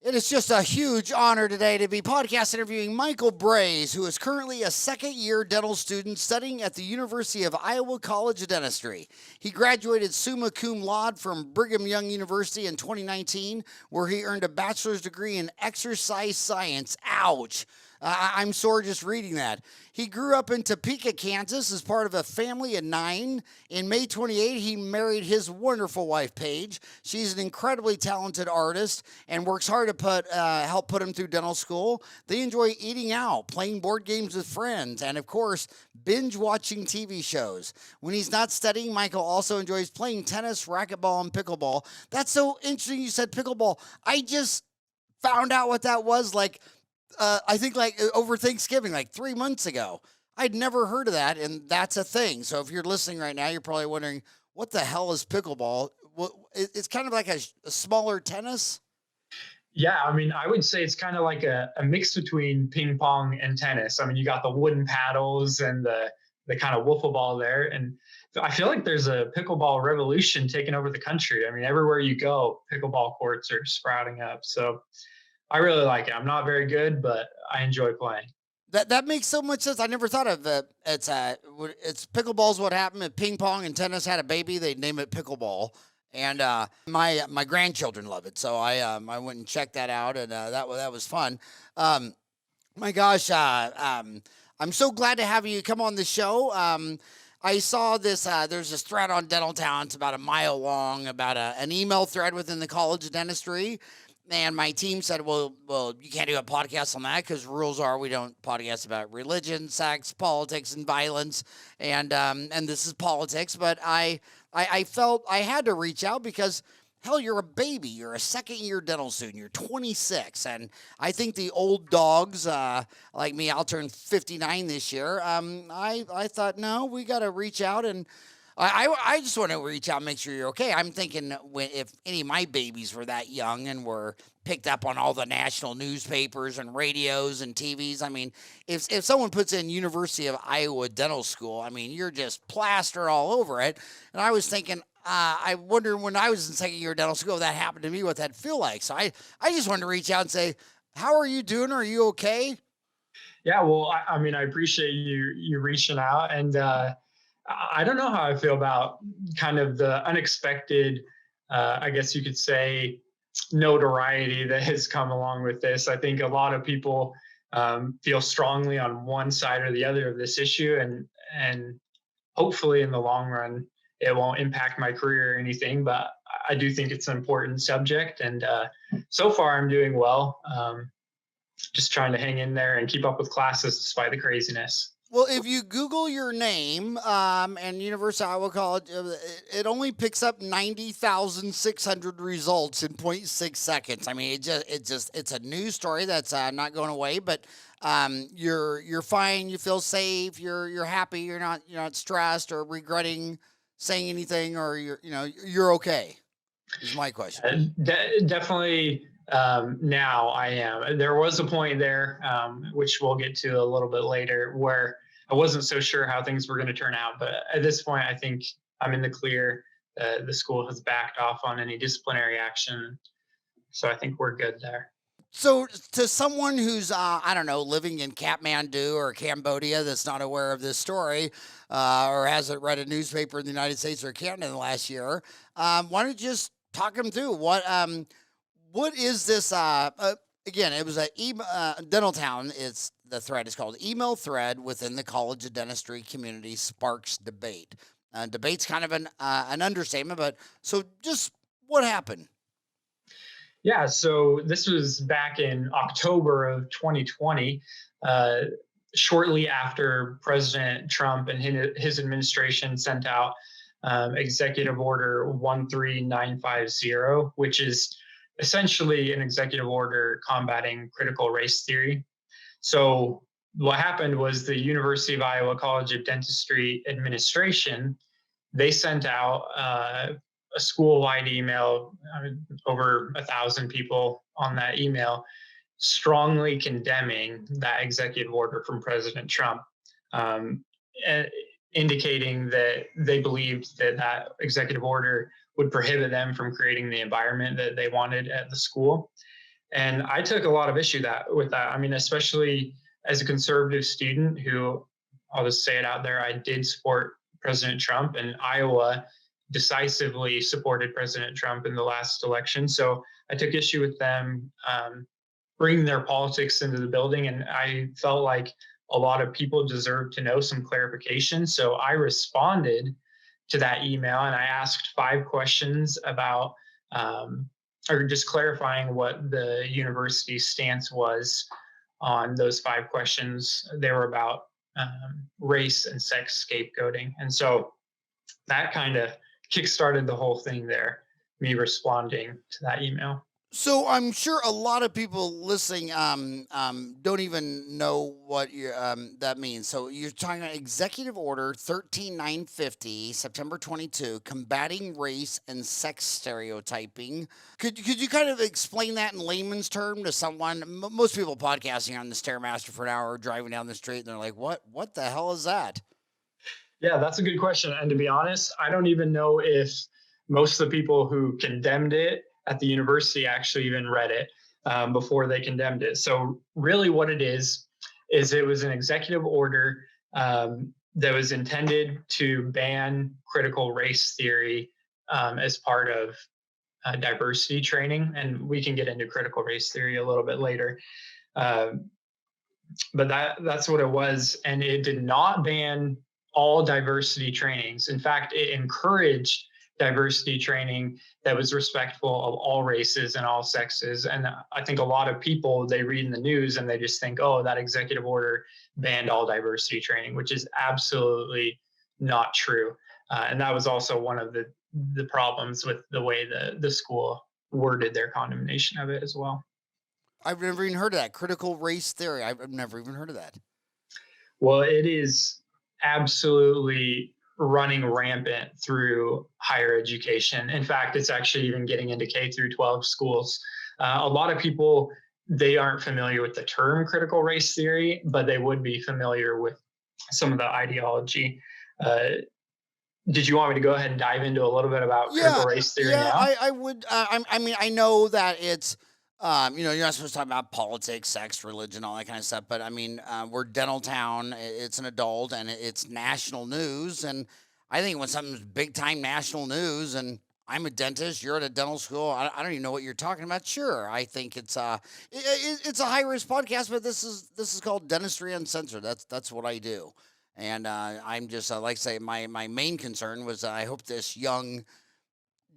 It is just a huge honor today to be podcast interviewing Michael Brase, who is currently a second-year dental student studying at the University of Iowa College of Dentistry. He graduated summa cum laude from Brigham Young University in 2019, where he earned a bachelor's degree in exercise science. Ouch! I'm sore just reading that. He grew up in Topeka, Kansas, as part of a family of 9. In May 28, he married his wonderful wife, Paige. She's an incredibly talented artist and works hard to help put him through dental school. They enjoy eating out, playing board games with friends, and of course, binge watching TV shows. When he's not studying, Michael also enjoys playing tennis, racquetball, and pickleball. That's so interesting you said pickleball. I just found out what that was I think over Thanksgiving, like 3 months ago. I'd never heard of that, and that's a thing. So if you're listening right now, you're probably wondering, what the hell is pickleball? Well, it's kind of like a smaller tennis. Yeah, I mean, I would say it's kind of like a mix between ping pong and tennis. I mean, you got the wooden paddles and the kind of wiffle ball there. And I feel like there's a pickleball revolution taking over the country. I mean, everywhere you go, pickleball courts are sprouting up. So I really like it. I'm not very good, but I enjoy playing. That makes so much sense. I never thought of it. It's pickleball's what happened if ping pong and tennis had a baby, they'd name it pickleball. And my grandchildren love it, so I went and checked that out, and that was fun. My gosh, I'm so glad to have you come on the show. I saw this. There's this thread on Dental Town. It's about a mile long, about an email thread within the College of Dentistry. And my team said, well, you can't do a podcast on that because rules are we don't podcast about religion, sex, politics, and violence. And this is politics. But I felt I had to reach out because, hell, you're a baby. You're a second-year dental student. You're 26. And I think the old dogs, like me, I'll turn 59 this year. I thought, no, we got to reach out and I just want to reach out and make sure you're okay. I'm thinking if any of my babies were that young and were picked up on all the national newspapers and radios and TVs, I mean, if someone puts in University of Iowa Dental School, I mean, you're just plastered all over it. And I was thinking, I wonder when I was in second year dental school, that happened to me, what that'd feel like. So I just wanted to reach out and say, how are you doing? Are you okay? Yeah, well, I mean, I appreciate you reaching out, and I don't know how I feel about kind of the unexpected, I guess you could say, notoriety that has come along with this. I think a lot of people feel strongly on one side or the other of this issue, and hopefully in the long run it won't impact my career or anything. But I do think it's an important subject, and so far I'm doing well. Just trying to hang in there and keep up with classes despite the craziness. Well, if you Google your name and University of Iowa College, it only picks up 90,600 results in 0.6 seconds. I mean, it's a news story that's not going away. But you're fine. You feel safe. You're happy. You're not stressed or regretting saying anything, or you're okay. Is my question. Definitely. Now I am. There was a point there, which we'll get to a little bit later, where I wasn't so sure how things were going to turn out. But at this point, I think I'm in the clear. The school has backed off on any disciplinary action. So I think we're good there. So to someone who's, I don't know, living in Kathmandu or Cambodia that's not aware of this story or hasn't read a newspaper in the United States or Canada in the last year, why don't you just talk them through what is this? Again, it was a Dental Town. The thread is called Email Thread within the College of Dentistry Community Sparks Debate. Debate's kind of an understatement, but so just what happened? Yeah, so this was back in October of 2020, shortly after President Trump and his administration sent out Executive Order 13950, which is essentially an executive order combating critical race theory. So what happened was the University of Iowa College of Dentistry administration, they sent out a school-wide email, over 1,000 people on that email, strongly condemning that executive order from President Trump, indicating that they believed that executive order would prohibit them from creating the environment that they wanted at the school. And I took a lot of issue with that. I mean, especially as a conservative student who, I'll just say it out there, I did support President Trump, and Iowa decisively supported President Trump in the last election. So I took issue with them bringing their politics into the building. And I felt like a lot of people deserved to know some clarification. So I responded to that email and I asked 5 questions about, or just clarifying what the university's stance was on those 5 questions. They were about race and sex scapegoating. And so that kind of kickstarted the whole thing there, me responding to that email. So I'm sure a lot of people listening don't even know what that means. So you're talking about Executive Order 13950, September 22, combating race and sex stereotyping. Could you kind of explain that in layman's term to someone? Most people podcasting on the Stairmaster for an hour, driving down the street, and they're like, "What the hell is that?" Yeah, that's a good question. And to be honest, I don't even know if most of the people who condemned it at the university actually even read it before they condemned it. So, really, what it is it was an executive order that was intended to ban critical race theory as part of diversity training. And we can get into critical race theory a little bit later. But that's what it was. And it did not ban all diversity trainings. In fact, it encouraged diversity training that was respectful of all races and all sexes. And I think a lot of people, they read in the news and they just think, oh, that executive order banned all diversity training, which is absolutely not true. And that was also one of the problems with the way the school worded their condemnation of it as well. I've never even heard of that critical race theory. I've never even heard of that. Well, it is absolutely running rampant through higher education. In fact, it's actually even getting into K through 12 schools. A lot of people, they aren't familiar with the term critical race theory, but they would be familiar with some of the ideology. Did you want me to go ahead and dive into a little bit about critical race theory now? I would. I mean, I know that it's, you're not supposed to talk about politics, sex, religion, all that kind of stuff. But I mean, we're dental town. It's an adult, and it's national news. And I think when something's big time national news, and I'm a dentist, you're at a dental school. I don't even know what you're talking about. Sure, I think it's it's a high risk podcast, but this is called Dentistry Uncensored. That's what I do. And I'm just like I say, my main concern was I hope this young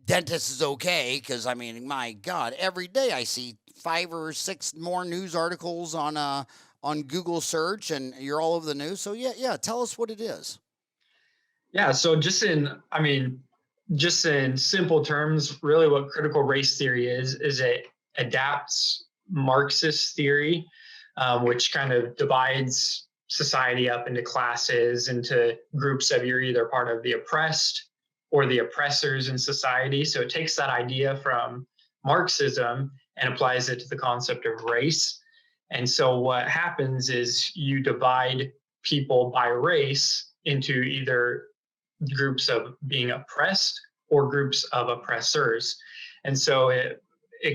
dentist is okay, because I mean, my God, every day I see 5 or 6 more news articles on Google search, and you're all over the news. So yeah, tell us what it is. Yeah, so just in simple terms, really what critical race theory is it adapts Marxist theory, which kind of divides society up into classes, into groups of you're either part of the oppressed or the oppressors in society. So it takes that idea from Marxism and applies it to the concept of race. And so what happens is you divide people by race into either groups of being oppressed or groups of oppressors. And so it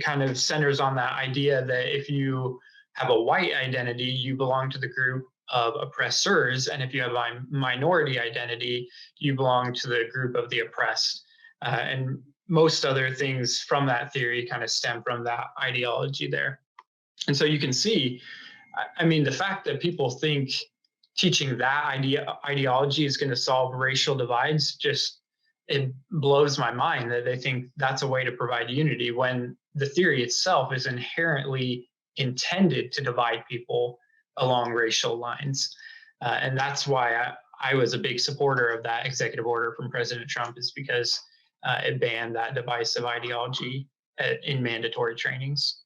kind of centers on that idea that if you have a white identity, you belong to the group of oppressors. And if you have a minority identity, you belong to the group of the oppressed. And most other things from that theory kind of stem from that ideology there. And so you can see, I mean, the fact that people think teaching that ideology is going to solve racial divides, just it blows my mind that they think that's a way to provide unity when the theory itself is inherently intended to divide people along racial lines. And that's why I was a big supporter of that executive order from President Trump, is because it banned that divisive ideology in mandatory trainings.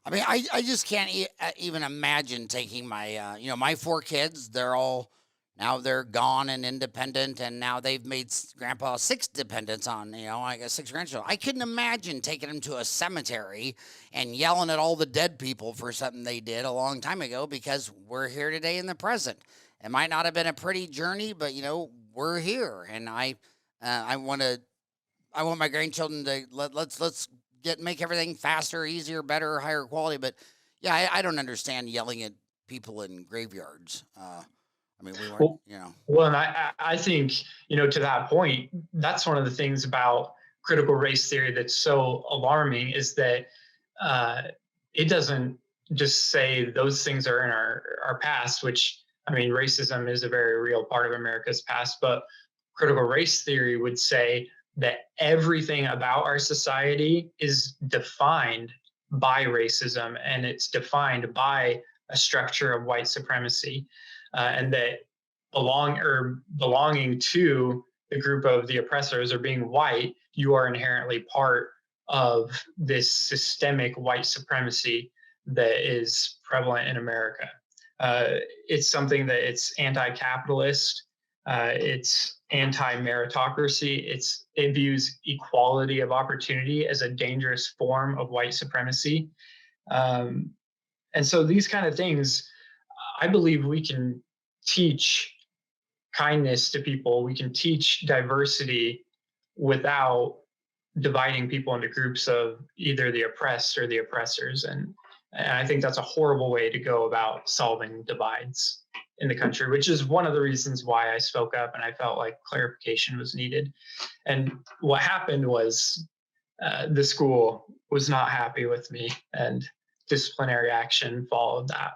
I mean, I just can't even imagine taking my, my 4 kids. They're gone and independent, and now they've made Grandpa 6 dependents on, I got 6 grandchildren. I couldn't imagine taking them to a cemetery and yelling at all the dead people for something they did a long time ago, because we're here today in the present. It might not have been a pretty journey, but we're here, and I want my grandchildren to let's make everything faster, easier, better, higher quality. But yeah, I don't understand yelling at people in graveyards. I mean, we weren't, Well, you know. well, and I think, to that point, that's one of the things about critical race theory that's so alarming is that uh, it doesn't just say those things are in our past, which, I mean, racism is a very real part of America's past, but critical race theory would say that everything about our society is defined by racism, and it's defined by a structure of white supremacy, and that belonging to the group of the oppressors or being white, you are inherently part of this systemic white supremacy that is prevalent in America. It's something that it's anti-capitalist, it's anti-meritocracy, it views equality of opportunity as a dangerous form of white supremacy. Um, and so these kind of things, I believe we can teach kindness to people. We can teach diversity without dividing people into groups of either the oppressed or the oppressors. And I think that's a horrible way to go about solving divides in the country, which is one of the reasons why I spoke up and I felt like clarification was needed. And what happened was the school was not happy with me, and disciplinary action followed that.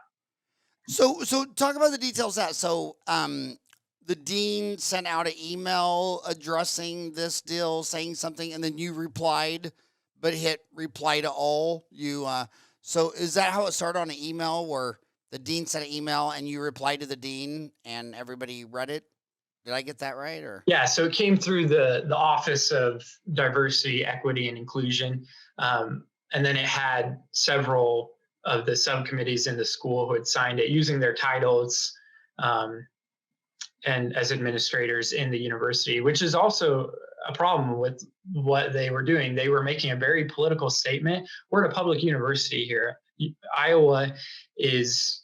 So talk about the details of that. So, the dean sent out an email addressing this deal, saying something, and then you replied, but hit reply to all. So is that how it started on an email where the dean sent an email and you replied to the dean and everybody read it? Did I get that right? Or Yeah, so it came through the Office of Diversity, Equity, and Inclusion, and then it had several of the subcommittees in the school who had signed it using their titles, and as administrators in the university, which is also a problem with what they were doing. They were making a very political statement. We're at a public university here. Iowa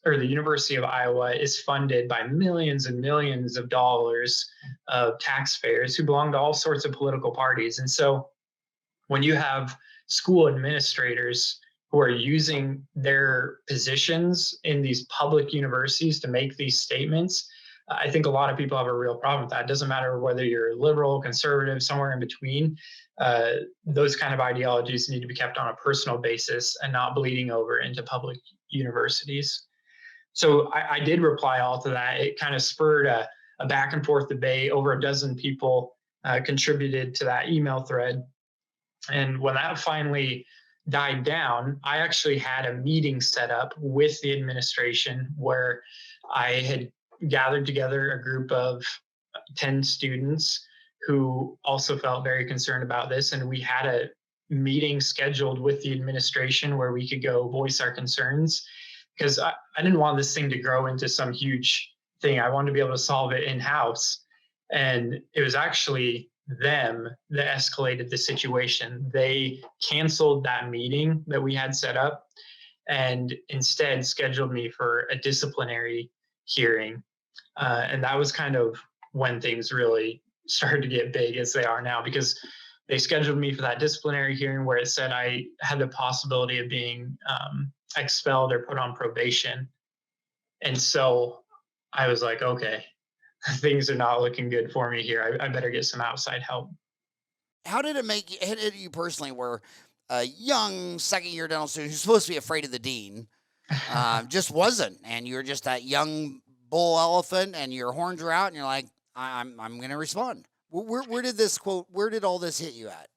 or the University of Iowa is funded by millions and millions of dollars of taxpayers who belong to all sorts of political parties. And so when you have school administrators who are using their positions in these public universities to make these statements, I think a lot of people have a real problem with that. It doesn't matter whether you're liberal, conservative, somewhere in between. Those kind of ideologies need to be kept on a personal basis and not bleeding over into public universities. So I did reply all to that. It kind of spurred a back and forth debate. Over a dozen people contributed to that email thread. And when that finally died down, I actually had a meeting set up with the administration where I had gathered together a group of 10 students who also felt very concerned about this. And we had a meeting scheduled with the administration where we could go voice our concerns, because I didn't want this thing to grow into some huge thing. I wanted to be able to solve it in-house. And it was actually them that escalated the situation. They canceled that meeting that we had set up and instead scheduled me for a disciplinary hearing. And that was kind of when things really started to get big as they are now, because they scheduled me for that disciplinary hearing where it said I had the possibility of being expelled or put on probation. And so I was like, okay, things are not looking good for me here. I better get some outside help. how did it hit you personally where a young second year dental student who's supposed to be afraid of the dean just wasn't, and you're just that young bull elephant and your horns are out and you're like, I'm going to respond. Where did this quote, where did all this hit you at?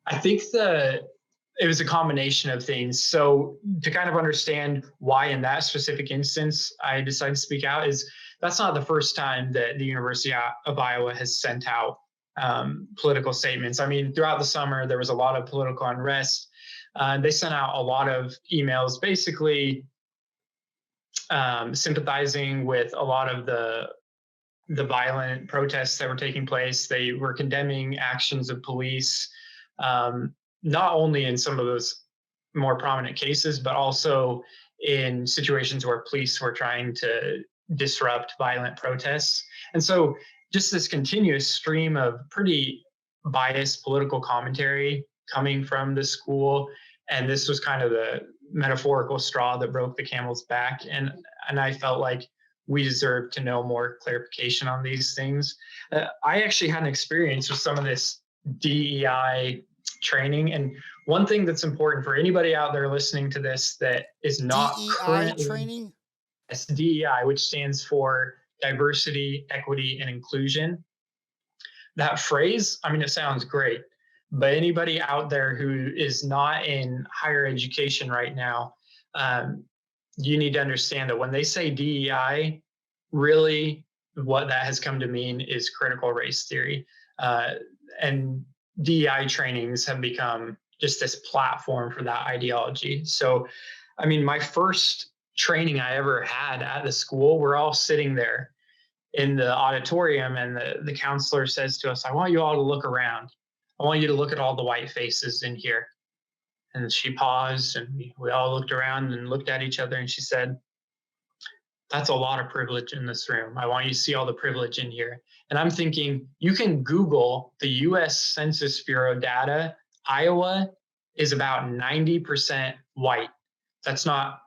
I think it was a combination of things. So to kind of understand why in that specific instance I decided to speak out is that's not the first time that the University of Iowa has sent out political statements. I mean, throughout the summer, there was a lot of political unrest. They sent out a lot of emails basically sympathizing with a lot of the violent protests that were taking place. They were condemning actions of police, not only in some of those more prominent cases, but also in situations where police were trying to disrupt violent protests. And so just this continuous stream of pretty biased political commentary coming from the school. And this was kind of the metaphorical straw that broke the camel's back. And I felt like we deserve to know more clarification on these things. I actually had an experience with some of this DEI training. And one thing that's important for anybody out there listening to this that is not DEI currently, training? it's DEI, which stands for diversity, equity, and inclusion. That phrase, I mean, it sounds great, but anybody out there who is not in higher education right now, um, you need to understand that when they say DEI, really what that has come to mean is critical race theory. And DEI trainings have become just this platform for that ideology. So, I mean, my first training I ever had at the school, we're all sitting there in the auditorium, and the counselor says to us, I want you all to look around. I want you to look at all the white faces in here. And she paused, and we all looked around and looked at each other, and she said, that's a lot of privilege in this room. I want you to see all the privilege in here. And I'm thinking, you can Google the US Census Bureau data. Iowa is about 90% white. That's not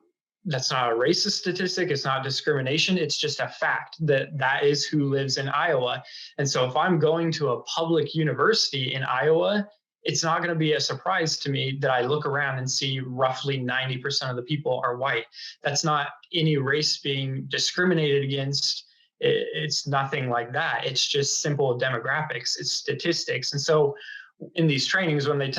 a racist statistic. It's not discrimination. It's just a fact that that is who lives in Iowa. And so if I'm going to a public university in Iowa, it's not going to be a surprise to me that I look around and see roughly 90% of the people are white. That's not any race being discriminated against. It's nothing like that. It's just simple demographics. It's statistics. And so in these trainings, when they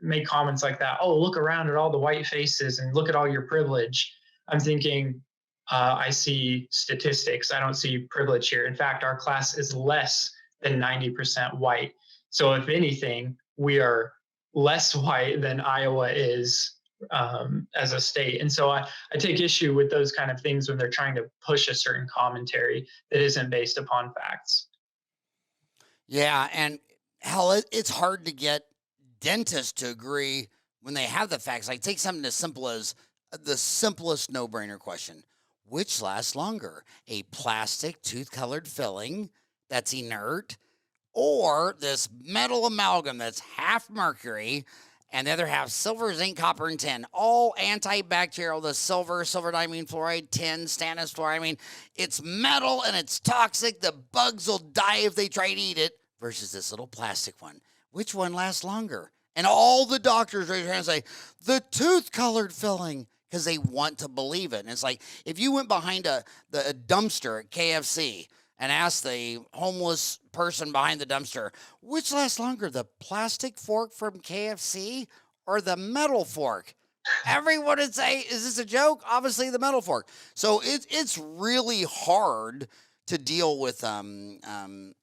make comments like that, oh, look around at all the white faces and look at all your privilege, I'm thinking, I see statistics. I don't see privilege here. In fact, our class is less than 90% white. So if anything, we are less white than Iowa is as a state. And so I take issue with those kind of things when they're trying to push a certain commentary that isn't based upon facts. Yeah, and hell, it's hard to get dentists to agree when they have the facts. Like, take something as simple as the simplest no-brainer question. Which lasts longer, a plastic tooth-colored filling that's inert, or this metal amalgam that's half mercury and the other half silver, zinc, copper, and tin, all antibacterial? The silver diamine fluoride, tin, stannous fluoride. I mean, it's metal and it's toxic. The bugs will die if they try to eat it, versus this little plastic one. Which one lasts longer? And all the doctors raise their hands and say, the tooth-colored filling, because they want to believe it. And it's like, if you went behind a dumpster at KFC and asked the homeless person behind the dumpster, which lasts longer, the plastic fork from KFC or the metal fork? Everyone would say, is this a joke? Obviously the metal fork. So it's really hard to deal with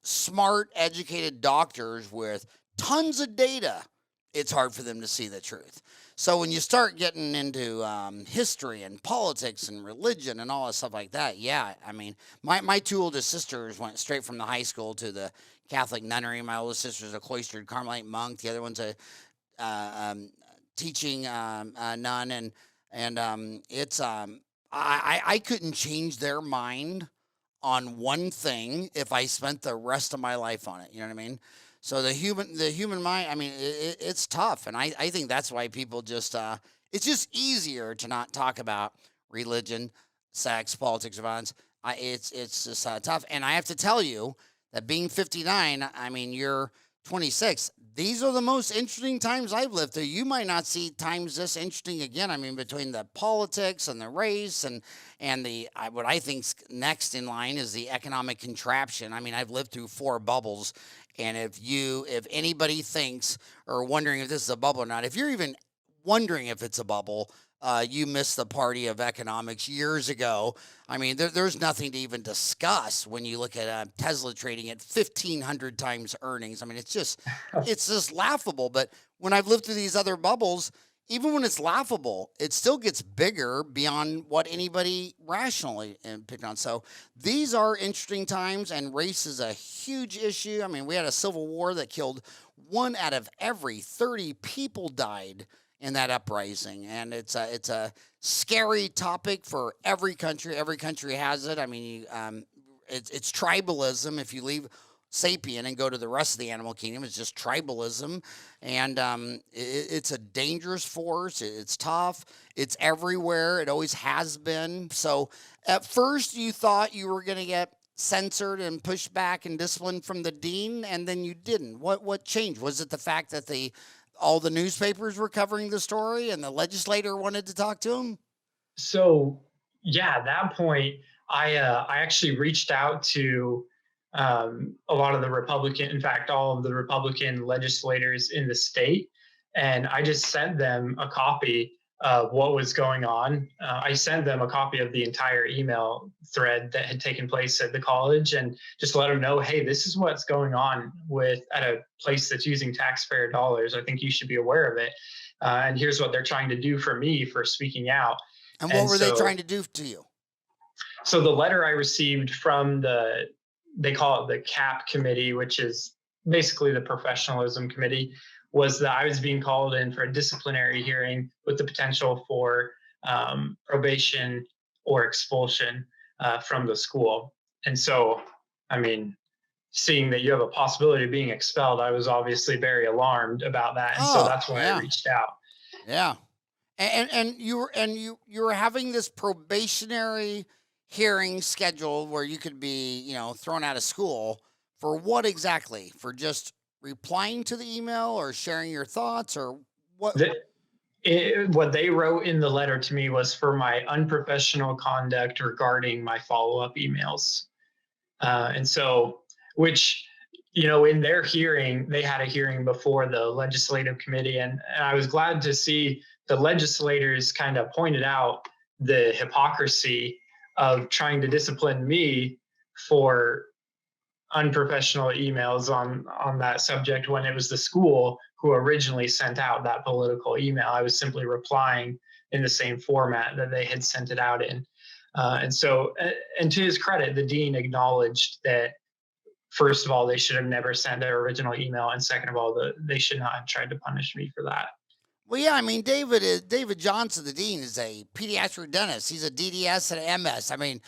smart, educated doctors with tons of data. It's hard for them to see the truth. So when you start getting into history and politics and religion and all that stuff like that, yeah, I mean, my two oldest sisters went straight from the high school to the Catholic nunnery. My oldest sister's a cloistered Carmelite monk. The other one's a teaching nun, and it's I couldn't change their mind on one thing if I spent the rest of my life on it. You know what I mean? So the human mind, I mean, it's tough, and I think that's why people just it's just easier to not talk about religion, sex, politics, or violence. It's just tough, and I have to tell you that being 59, I mean, you're 26. These are the most interesting times I've lived through. You might not see times this interesting again. I mean, between the politics and the race and the what I think's next in line is the economic contraption. I mean, I've lived through 4 bubbles. And if anybody thinks or wondering if this is a bubble or not, if you're even wondering if it's a bubble, you missed the party of economics years ago. I mean, there's nothing to even discuss when you look at Tesla trading at 1,500 times earnings. I mean, it's just laughable. But when I've lived through these other bubbles, even when it's laughable, it still gets bigger beyond what anybody rationally picked on. So these are interesting times, and race is a huge issue. I mean, we had a civil war that killed 1 out of every 30 people died in that uprising, and it's a scary topic for every country. Every country has it. I mean, it's tribalism. If you leave sapien and go to the rest of the animal kingdom. It's just tribalism, and it's a dangerous force. It's tough. It's everywhere. It always has been. So at first you thought you were going to get censored and pushed back and disciplined from the dean, and then you didn't. What changed? Was it the fact that all the newspapers were covering the story and the legislator wanted to talk to him? So yeah, at that point, I actually reached out to a lot of the Republican, in fact, all of the Republican legislators in the state, and I just sent them a copy of what was going on. I sent them a copy of the entire email thread that had taken place at the college, and just let them know, hey, this is what's going on at a place that's using taxpayer dollars. I think you should be aware of it, and here's what they're trying to do for me for speaking out. And what were they trying to do to you? So the letter I received from they call it the CAP committee, which is basically the professionalism committee, was that I was being called in for a disciplinary hearing with the potential for probation or expulsion from the school. And so, I mean, seeing that you have a possibility of being expelled, I was obviously very alarmed about that. And so that's why I reached out. Yeah. And you were having this probationary hearing scheduled where you could be, thrown out of school for what exactly? For just replying to the email or sharing your thoughts, or what? What they wrote in the letter to me was for my unprofessional conduct regarding my follow-up emails. And so, which, in their hearing, they had a hearing before the legislative committee. And I was glad to see the legislators kind of pointed out the hypocrisy of trying to discipline me for unprofessional emails on that subject when it was the school who originally sent out that political email. I was simply replying in the same format that they had sent it out in. And to his credit, the dean acknowledged that, first of all, they should have never sent their original email, and second of all, they should not have tried to punish me for that. Well, yeah, I mean, David Johnson, the dean, is a pediatric dentist. He's a DDS and an MS. I mean,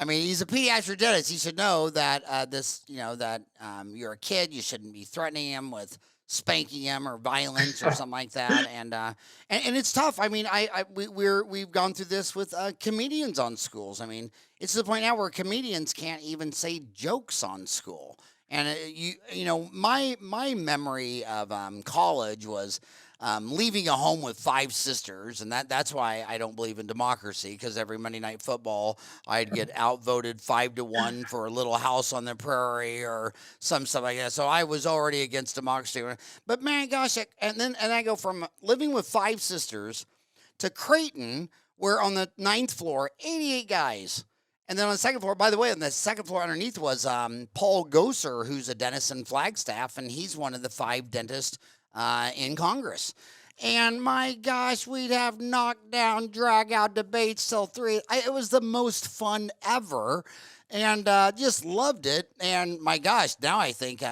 he's a pediatric dentist. He should know that you're a kid. You shouldn't be threatening him with spanking him or violence or something like that. And it's tough. I mean, we've gone through this with comedians on schools. I mean, it's to the point now where comedians can't even say jokes on school. And my memory of college was leaving a home with 5 sisters, and that's why I don't believe in democracy, because every Monday Night Football I'd get outvoted 5-1 for a little house on the prairie or some stuff like that. So I was already against democracy. But man, gosh, and I go from living with 5 sisters to Creighton, where on the 9th floor, 88 guys. And then on the 2nd floor, by the way, on the 2nd floor underneath was Paul Gosar, who's a dentist in Flagstaff, and he's one of the 5 dentists in Congress. And my gosh, we'd have knockdown, drag out debates till 3. It was the most fun ever, and just loved it. And my gosh, now I think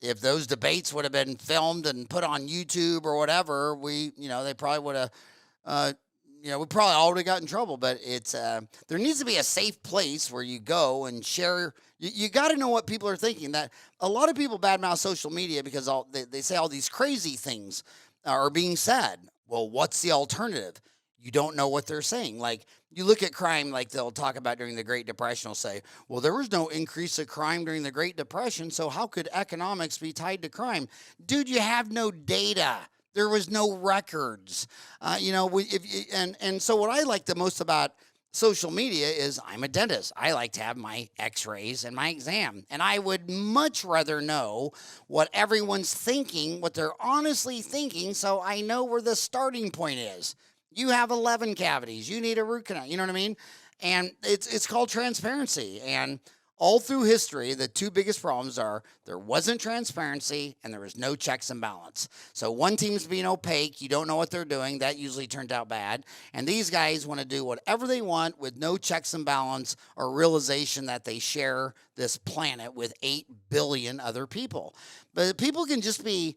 if those debates would have been filmed and put on YouTube or whatever, they probably would have, we probably all would have got in trouble. But it's there needs to be a safe place where you go and share. You got to know what people are thinking. That a lot of people badmouth social media because they say all these crazy things are being said. Well, what's the alternative? You don't know what they're saying. Like, you look at crime, like they'll talk about during the Great Depression, they'll say, well, there was no increase of crime during the Great Depression, so how could economics be tied to crime? Dude, you have no data. There was no records. So what I like the most about social media is I'm a dentist. I like to have my x-rays and my exam. And I would much rather know what everyone's thinking, what they're honestly thinking, so I know where the starting point is. You have 11 cavities. You need a root canal. You know what I mean? And it's called transparency. And all through history, the 2 biggest problems are there wasn't transparency and there was no checks and balance. So one team's being opaque. You don't know what they're doing. That usually turned out bad. And these guys want to do whatever they want with no checks and balance or realization that they share this planet with 8 billion other people. But if people can just be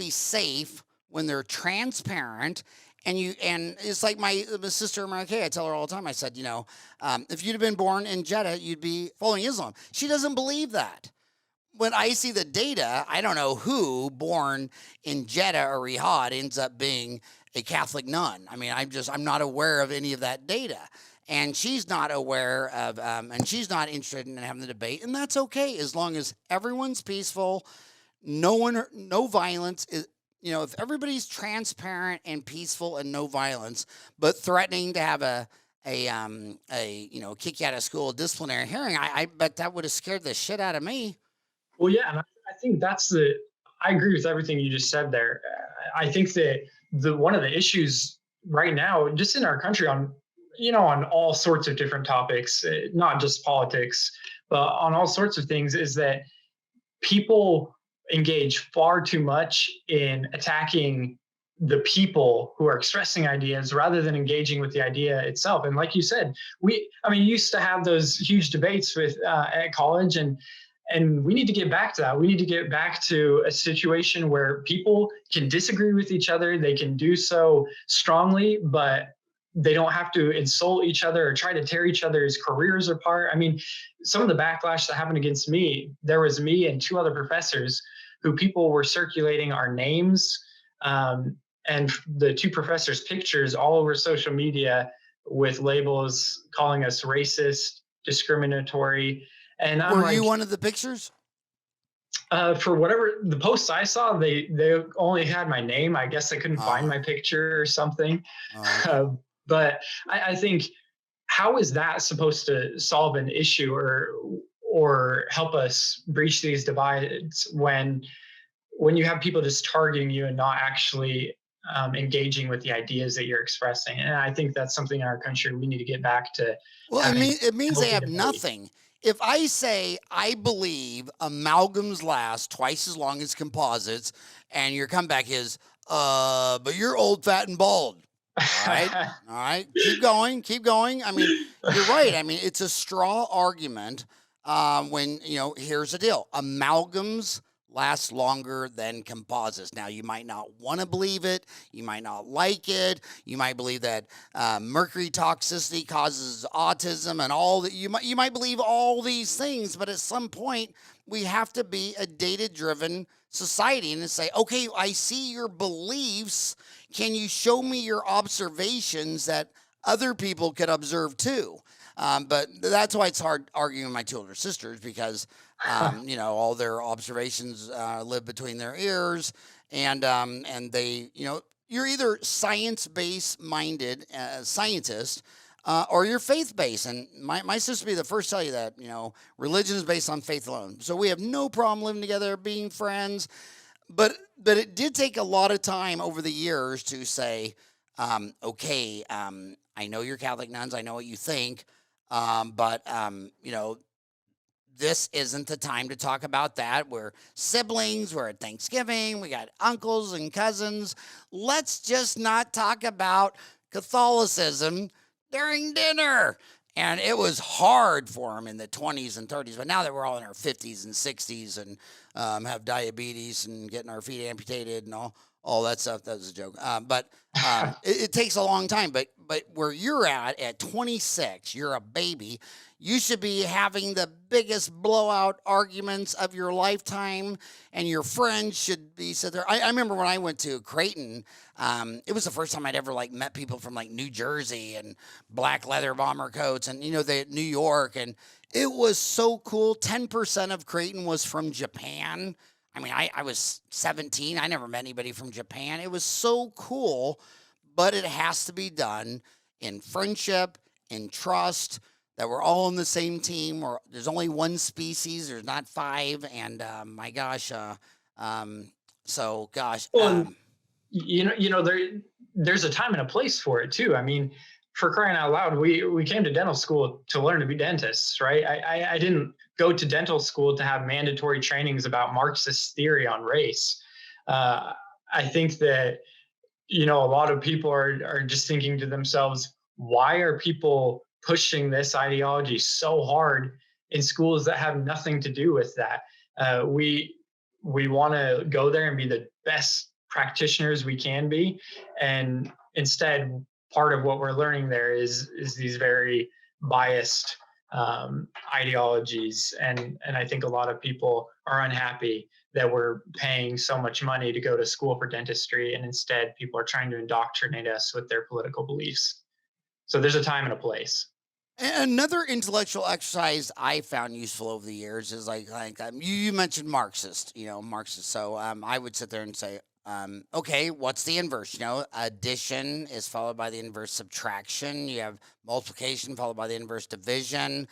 safe when they're transparent. And it's like my sister Mary Kay, I tell her all the time, I said, if you'd have been born in Jeddah, you'd be following Islam. She doesn't believe that. when I see the data, I don't know who born in Jeddah or Riyadh ends up being a Catholic nun. I mean, I'm not aware of any of that data. And she's not aware of, and she's not interested in having the debate. And that's okay as long as everyone's peaceful, no violence. If everybody's transparent and peaceful and no violence, but threatening to have kick you out of school disciplinary hearing, I bet that would have scared the shit out of me. Well, yeah, and I think I agree with everything you just said there. I think that one of the issues right now, just in our country, on all sorts of different topics, not just politics, but on all sorts of things, is that people engage far too much in attacking the people who are expressing ideas rather than engaging with the idea itself. And like you said, you used to have those huge debates at college, and we need to get back to that. We need to get back to a situation where people can disagree with each other. They can do so strongly, but they don't have to insult each other or try to tear each other's careers apart. I mean, some of the backlash that happened against me, there was me and two other professors who people were circulating our names and the two professors' pictures all over social media with labels calling us racist, discriminatory. And I'm Were you one of the pictures? For whatever the posts I saw, they only had my name. I guess they couldn't find my picture or something. But I think, how is that supposed to solve an issue or help us breach these divides when you have people just targeting you and not actually engaging with the ideas that you're expressing? And I think that's something in our country we need to get back to. Well, it means they have nothing. If I say I believe amalgams last twice as long as composites, and your comeback is, but you're old, fat, and bald. All right, keep going. I mean, you're right. I mean, it's a straw argument. When here's the deal: amalgams last longer than composites. Now, you might not want to believe it. You might not like it. You might believe that mercury toxicity causes autism and all that. You might believe all these things, but at some point, we have to be a data-driven society and say, okay, I see your beliefs. Can you show me your observations that other people could observe too? But that's why it's hard arguing with my two older sisters, because all their observations live between their ears, and they, you're either science-based minded scientist, or you're faith-based. And my sister would be the first to tell you that, religion is based on faith alone. So we have no problem living together, being friends. But it did take a lot of time over the years to say, okay, I know you're Catholic nuns, I know what you think, but this isn't the time to talk about that. We're siblings, we're at Thanksgiving, we got uncles and cousins. Let's just not talk about Catholicism during dinner. And it was hard for them in the 20s and 30s. But now that we're all in our 50s and 60s and have diabetes and getting our feet amputated and all that stuff, that was a joke. But it takes a long time. But where you're at 26, you're a baby. You should be having the biggest blowout arguments of your lifetime, and your friends should be sit there. I remember when I went to Creighton, it was the first time I'd ever met people from New Jersey and black leather bomber coats, and New York, and it was so cool. 10% of Creighton was from Japan. I mean, I was 17. I never met anybody from Japan. It was so cool, but it has to be done in friendship, in trust, that we're all on the same team, or there's only one species, there's not five. And my gosh, so gosh. Well, there's a time and a place for it too. I mean, for crying out loud, we came to dental school to learn to be dentists, right? I didn't go to dental school to have mandatory trainings about Marxist theory on race. I think that, a lot of people are just thinking to themselves, why are people pushing this ideology so hard in schools that have nothing to do with that? We want to go there and be the best practitioners we can be, and instead, part of what we're learning there is these very biased ideologies, and I think a lot of people are unhappy that we're paying so much money to go to school for dentistry, and instead people are trying to indoctrinate us with their political beliefs. So there's a time and a place. Another intellectual exercise I found useful over the years is you mentioned Marxist, Marxist. So I would sit there and say, okay, what's the inverse? Addition is followed by the inverse subtraction. You have multiplication followed by the inverse division.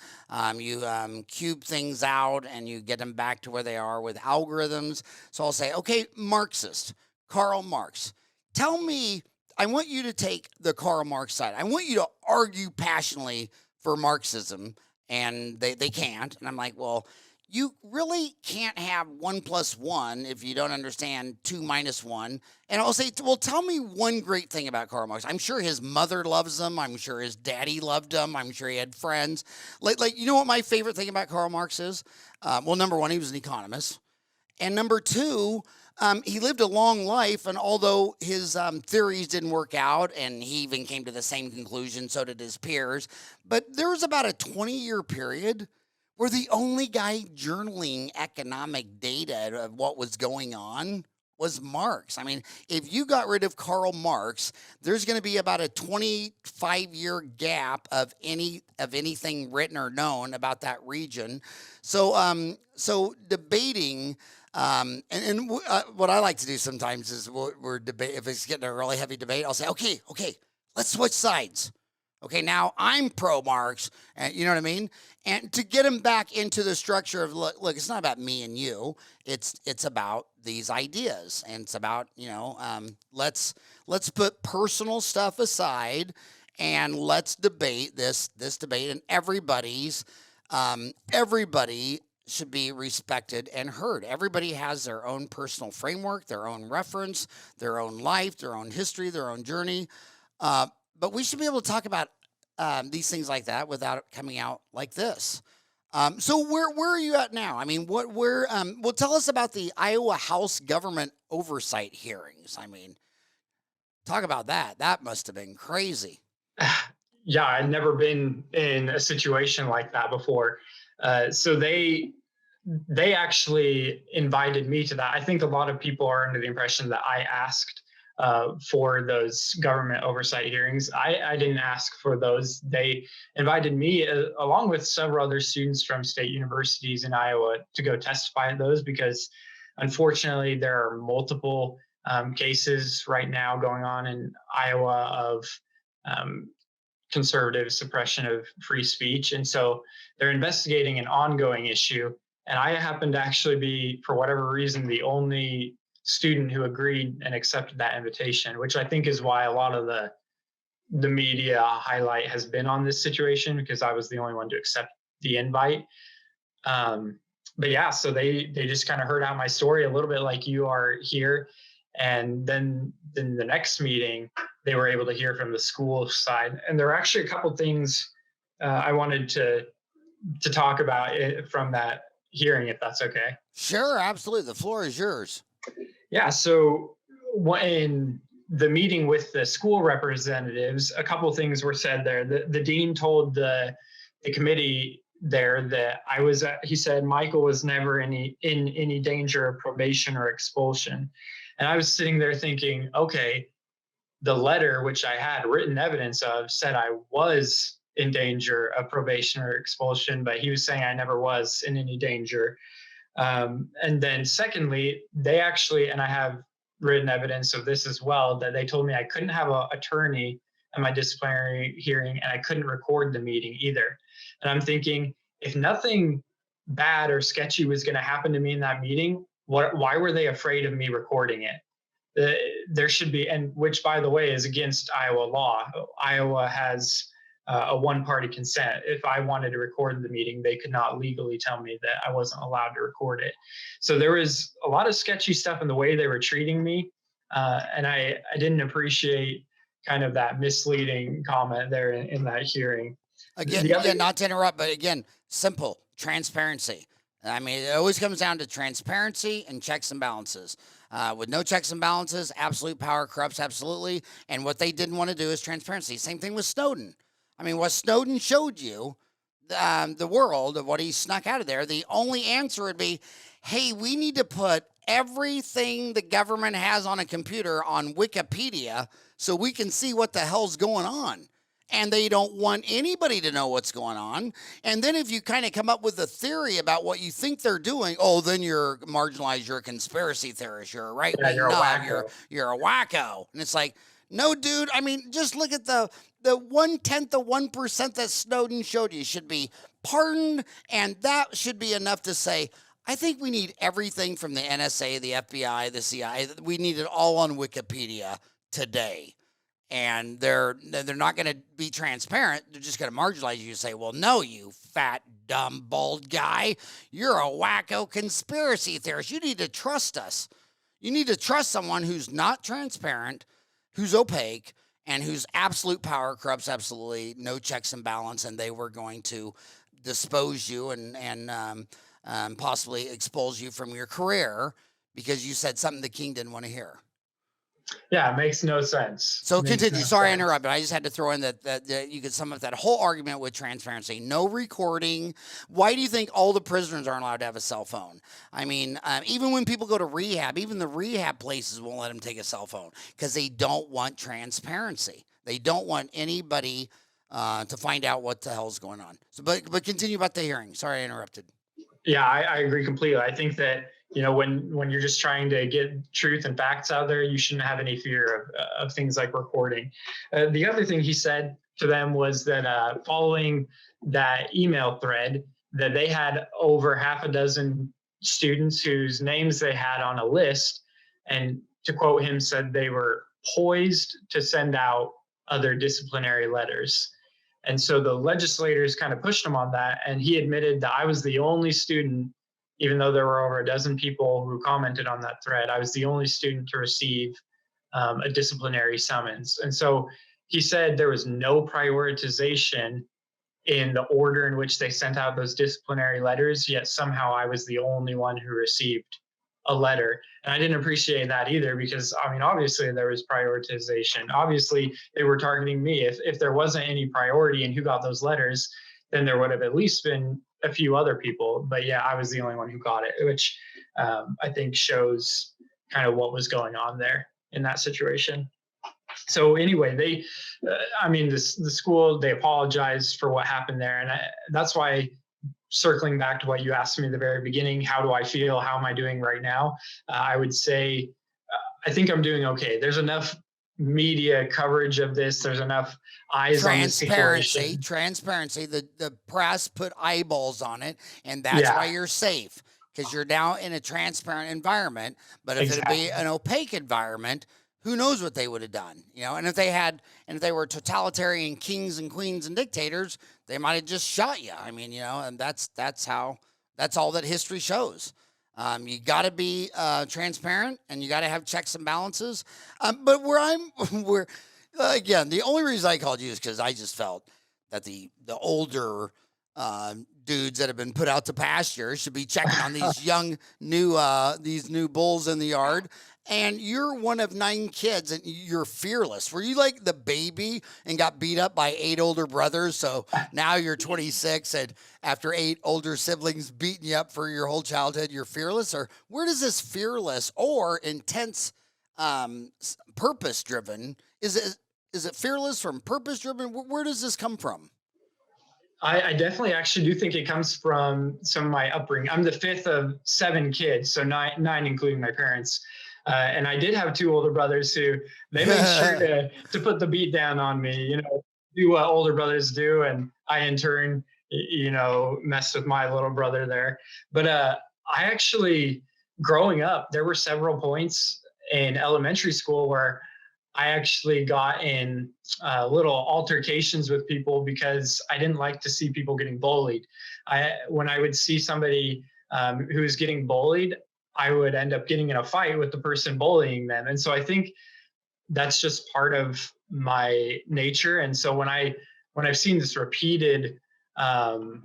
You cube things out and you get them back to where they are with algorithms. So I'll say, okay, Marxist, Karl Marx. Tell me, I want you to take the Karl Marx side. I want you to argue passionately for Marxism, and they can't. And I'm like, well, you really can't have 1 + 1 if you don't understand 2 - 1. And I'll say, well, tell me one great thing about Karl Marx. I'm sure his mother loves him. I'm sure his daddy loved him. I'm sure he had friends. You know what my favorite thing about Karl Marx is? Well, number one, he was an economist. And number two, he lived a long life, and although his theories didn't work out, and he even came to the same conclusion, so did his peers, but there was about a 20-year period where the only guy journaling economic data of what was going on was Marx. I mean, if you got rid of Karl Marx, there's going to be about a 25-year gap of anything written or known about that region. So debating. What I like to do sometimes is we're debate. If it's getting a really heavy debate, I'll say, okay, let's switch sides. Okay, now I'm pro Marx, and you know what I mean. And to get him back into the structure of look, it's not about me and you. It's about these ideas, and it's about let's put personal stuff aside, and let's debate this debate, and everybody should be respected and heard. Everybody has their own personal framework, their own reference, their own life, their own history, their own journey. But we should be able to talk about these things like that without it coming out like this. So where are you at now? I mean, well, tell us about the Iowa House government oversight hearings. I mean, talk about that. That must have been crazy. Yeah, I'd never been in a situation like that before. So they actually invited me to that. I think a lot of people are under the impression that I asked for those government oversight hearings. I didn't ask for those. They invited me, along with several other students from state universities in Iowa, to go testify at those because, unfortunately, there are multiple cases right now going on in Iowa of conservative suppression of free speech. And so they're investigating an ongoing issue. And I happen to actually be, for whatever reason, the only student who agreed and accepted that invitation, which I think is why a lot of the media highlight has been on this situation, because I was the only one to accept the invite. But yeah, so they just kind of heard out my story a little bit like you are here. And then the next meeting, they were able to hear from the school side. And there are actually a couple things I wanted to talk about from that hearing, if that's okay. Sure, absolutely. The floor is yours. Yeah, so in the meeting with the school representatives, a couple things were said there. The dean told the committee there that he said Michael was never in any danger of probation or expulsion. And I was sitting there thinking, okay, the letter, which I had written evidence of, said I was in danger of probation or expulsion, but he was saying I never was in any danger. And then secondly, they actually, and I have written evidence of this as well, that they told me I couldn't have an attorney at my disciplinary hearing, and I couldn't record the meeting either. And I'm thinking, if nothing bad or sketchy was going to happen to me in that meeting, why were they afraid of me recording it? There should be, and which, by the way, is against Iowa law. Iowa has a one-party consent. If I wanted to record the meeting, they could not legally tell me that I wasn't allowed to record it. So there was a lot of sketchy stuff in the way they were treating me, and I didn't appreciate kind of that misleading comment there in that hearing. Again, not to interrupt, but again, simple transparency. I mean, it always comes down to transparency and checks and balances. With no checks and balances, absolute power corrupts absolutely. And what they didn't want to do is transparency. Same thing with Snowden. I mean, what Snowden showed you, the world of what he snuck out of there, the only answer would be, hey, we need to put everything the government has on a computer on Wikipedia so we can see what the hell's going on. And they don't want anybody to know what's going on. And then if you kind of come up with a theory about what you think they're doing, oh, then you're marginalized, you're a conspiracy theorist, you're a right Yeah, wing you're a nut, wacko. you're a wacko. And it's like, no, dude. I mean, just look at the 1/10 of 1% that Snowden showed you should be pardoned, and that should be enough to say, I think we need everything from the NSA, the FBI, the CIA. We need it all on Wikipedia today. And they're not going to be transparent. They're just going to marginalize you and say, well, no, you fat, dumb, bald guy. You're a wacko conspiracy theorist. You need to trust us. You need to trust someone who's not transparent, who's opaque, and whose absolute power corrupts absolutely no checks and balance. And they were going to dispose you and possibly expose you from your career because you said something the king didn't want to hear. Yeah, it makes no sense. So Makes continue. no Sorry I sense. interrupted. I just had to throw in that you could sum up that whole argument with transparency. No recording. Why do you think all the prisoners aren't allowed to have a cell phone? I mean, even when people go to rehab, even the rehab places won't let them take a cell phone because they don't want transparency. They don't want anybody to find out what the hell's going on. So, but continue about the hearing. Sorry I interrupted. Yeah, I agree completely. I think that, when you're just trying to get truth and facts out there, you shouldn't have any fear of things like recording. The other thing he said to them was that following that email thread, that they had over half a dozen students whose names they had on a list, and to quote him, said they were poised to send out other disciplinary letters. And so the legislators kind of pushed him on that. And he admitted that I was the only student, even though there were over a dozen people who commented on that thread, I was the only student to receive a disciplinary summons. And so he said there was no prioritization in the order in which they sent out those disciplinary letters, yet somehow I was the only one who received a letter. And I didn't appreciate that either because, I mean, obviously there was prioritization. Obviously, they were targeting me. If there wasn't any priority in who got those letters, then there would have at least been a few other people. But yeah, I was the only one who got it, which I think shows kind of what was going on there in that situation. So anyway, the school, they apologized for what happened there. And that's why, circling back to what you asked me at the very beginning, how do I feel? How am I doing right now? I would say, I think I'm doing okay. There's enough media coverage of this. There's enough eyes on the situation. Transparency. The press put eyeballs on it, and that's why you're safe because you're now in a transparent environment. But if it'd be an opaque environment, who knows what they would have done, And if they were totalitarian kings and queens and dictators, they might have just shot you. I mean, and that's all that history shows. You got to be transparent, and you got to have checks and balances. But again, the only reason I called you is because I just felt that the older dudes that have been put out to pasture should be checking on these young these new bulls in the yard. And you're one of 9 kids, and you're fearless. Were you like the baby and got beat up by 8 older brothers? So now you're 26, and after 8 older siblings beating you up for your whole childhood, you're fearless? Or where does this fearless or intense purpose-driven, is it fearless from purpose-driven? Where does this come from? I definitely actually do think it comes from some of my upbringing. I'm the 5th of 7 kids, so nine including my parents. And I did have 2 older brothers who they made sure to put the beat down on me, do what older brothers do. And I, in turn, messed with my little brother there. But I actually, growing up, there were several points in elementary school where I actually got in little altercations with people because I didn't like to see people getting bullied. When I would see somebody who was getting bullied, I would end up getting in a fight with the person bullying them. And so I think that's just part of my nature. And so when I've seen this repeated kind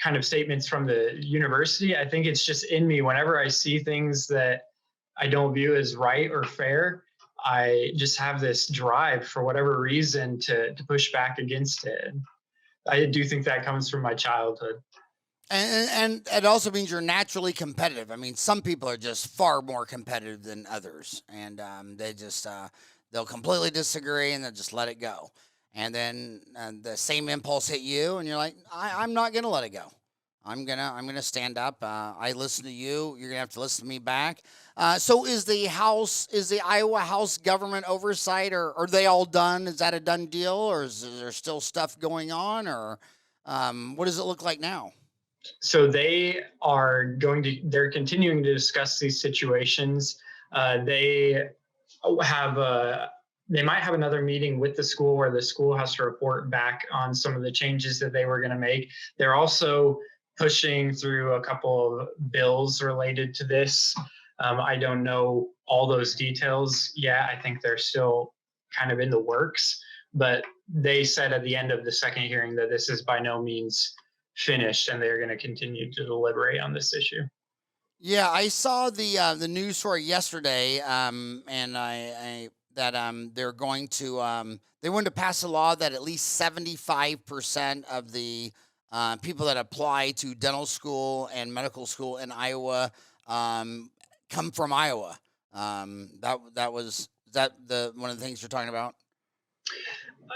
of statements from the university, I think it's just in me. Whenever I see things that I don't view as right or fair, I just have this drive for whatever reason to push back against it. I do think that comes from my childhood. And it also means you're naturally competitive. I mean, some people are just far more competitive than others, and they just they'll completely disagree and they'll just let it go. And then the same impulse hit you, and you're like, I'm not gonna let it go. I'm gonna stand up. I listen to you. You're gonna have to listen to me back. So is the Iowa House government oversight, or are they all done? Is that a done deal, or is there still stuff going on, or what does it look like now? So they're continuing to discuss these situations. They have they might have another meeting with the school where the school has to report back on some of the changes that they were going to make. They're also pushing through a couple of bills related to this. I don't know all those details yet. I think they're still kind of in the works, but they said at the end of the second hearing that this is by no means finished and they're going to continue to deliberate on this issue. Yeah, I saw the news story yesterday, and I that they're going to they wanted to pass a law that at least 75% of the people that apply to dental school and medical school in Iowa um, come from Iowa. That was is that the one of the things you're talking about?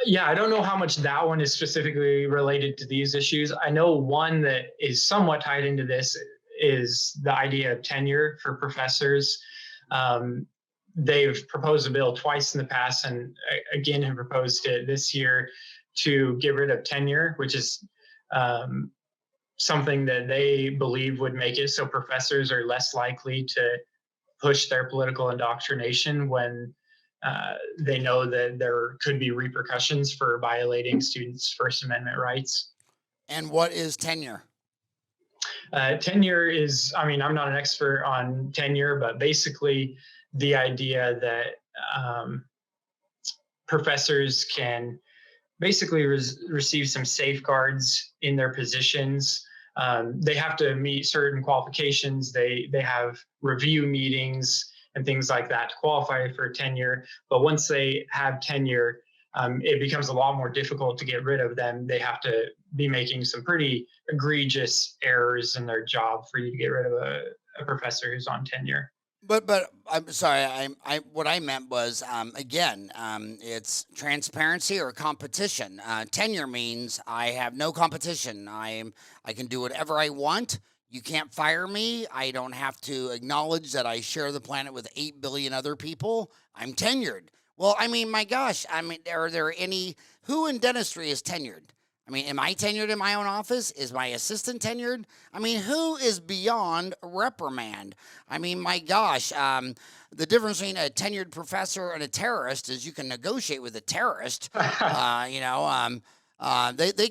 Yeah, I don't know how much that one is specifically related to these issues. I know one that is somewhat tied into this is the idea of tenure for professors. Um, they've proposed a bill twice in the past and again have proposed it this year to get rid of tenure, which is um, something that they believe would make it so professors are less likely to push their political indoctrination when they know that there could be repercussions for violating students' First Amendment rights. And what is tenure? Tenure is, I mean, I'm not an expert on tenure, but basically the idea that um, professors can basically receive some safeguards in their positions. They have to meet certain qualifications. They have review meetings and things like that to qualify for tenure. But once they have tenure, it becomes a lot more difficult to get rid of them. They have to be making some pretty egregious errors in their job for you to get rid of a professor who's on tenure. But I'm sorry. I what I meant was again, it's transparency or competition. Tenure means I have no competition. I can do whatever I want. You can't fire me. I don't have to acknowledge that I share the planet with 8 billion other people. I'm tenured. Well, I mean, my gosh. I mean, are there any who in dentistry is tenured? I mean, am I tenured in my own office? Is my assistant tenured? I mean, who is beyond reprimand? I mean, my gosh, the difference between a tenured professor and a terrorist is you can negotiate with a terrorist. They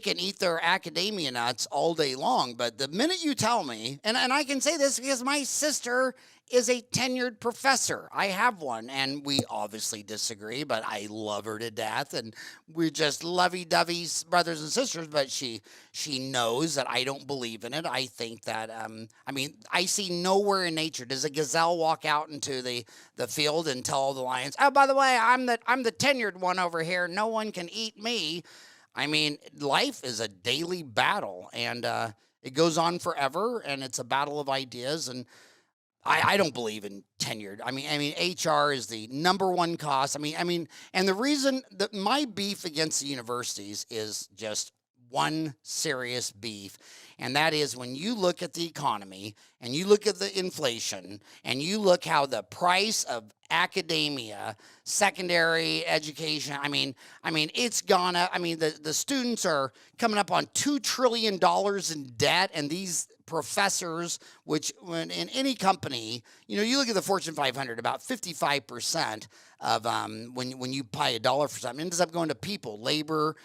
can eat their academia nuts all day long. But the minute you tell me, and I can say this because my sister is a tenured professor. I have one, and we obviously disagree, but I love her to death, and we're just lovey-dovey brothers and sisters. But she knows that I don't believe in it. I think that I mean, I see nowhere in nature does a gazelle walk out into the field and tell all the lions, "Oh, by the way, I'm the tenured one over here. No one can eat me." I mean, life is a daily battle, and it goes on forever, and it's a battle of ideas, and I don't believe in tenured. I mean, HR is the number one cost. And the reason that my beef against the universities is just one serious beef, and that is when you look at the economy and you look at the inflation and you look how the price of academia, secondary education. It's gone up. I mean, the students are coming up on $2 trillion in debt, and these professors, which when in any company, you look at the Fortune 500, about 55% of when you pay a dollar for something, it ends up going to people, labor,